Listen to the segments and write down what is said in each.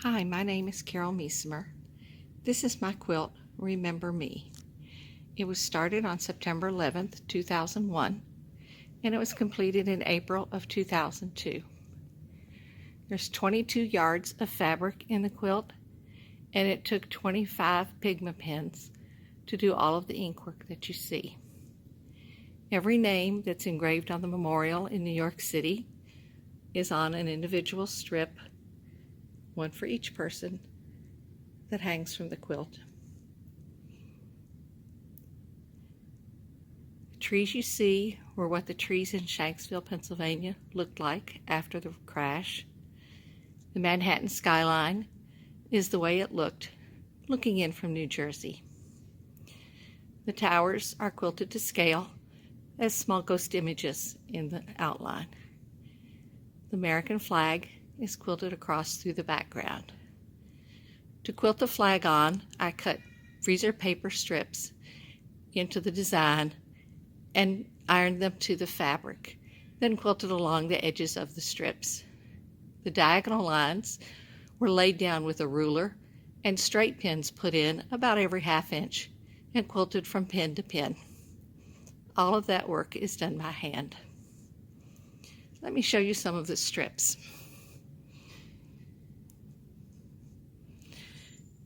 Hi, my name is Carol Mesimer. This is my quilt, Remember Me. It was started on September 11th, 2001, and it was completed in April of 2002. There's 22 yards of fabric in the quilt, and it took 25 pigment pens to do all of the inkwork that you see. Every name that's engraved on the memorial in New York City is on an individual strip, one for each person, that hangs from the quilt. The trees you see were what the trees in Shanksville, Pennsylvania looked like after the crash. The Manhattan skyline is the way it looked looking in from New Jersey. The towers are quilted to scale as small ghost images in the outline. The American flag is quilted across through the background. To quilt the flag on, I cut freezer paper strips into the design and ironed them to the fabric, then quilted along the edges of the strips. The diagonal lines were laid down with a ruler and straight pins put in about every ½ inch and quilted from pin to pin. All of that work is done by hand. Let me show you some of the strips.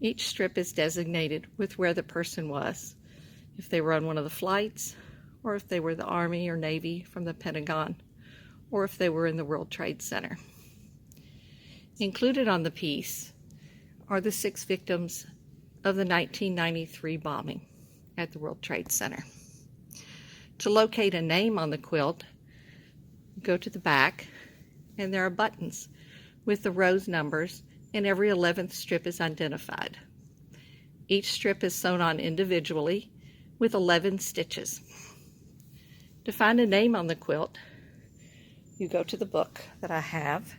Each strip is designated with where the person was, if they were on one of the flights, or if they were the Army or Navy from the Pentagon, or if they were in the World Trade Center. Included on the piece are the 6 victims of the 1993 bombing at the World Trade Center. To locate a name on the quilt, go to the back, and there are buttons with the rose numbers, and every 11th strip is identified. Each strip is sewn on individually with 11 stitches. To find a name on the quilt, you go to the book that I have,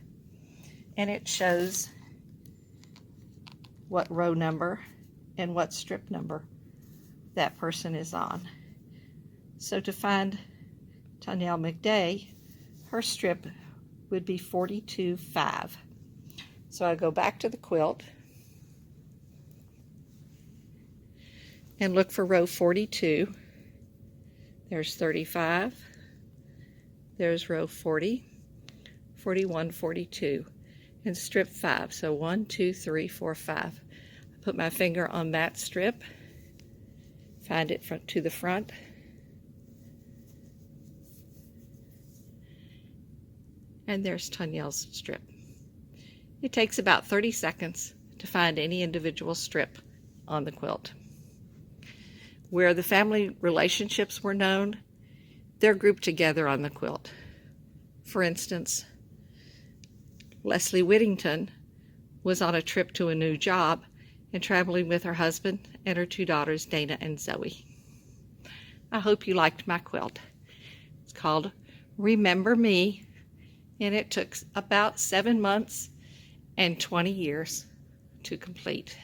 and it shows what row number and what strip number that person is on. So to find Tanyelle McDay, her strip would be 42-5. So I go back to the quilt and look for row 42. There's 35. There's row 40, 41, 42, and strip 5. So 1, 2, 3, 4, 5. I put my finger on that strip, find it to the front, and there's Tanyelle's strip. It takes about 30 seconds to find any individual strip on the quilt. Where the family relationships were known, they're grouped together on the quilt. For instance, Leslie Whittington was on a trip to a new job and traveling with her husband and her 2 daughters, Dana and Zoe. I hope you liked my quilt. It's called Remember Me, and it took about 7 months and 20 years to complete.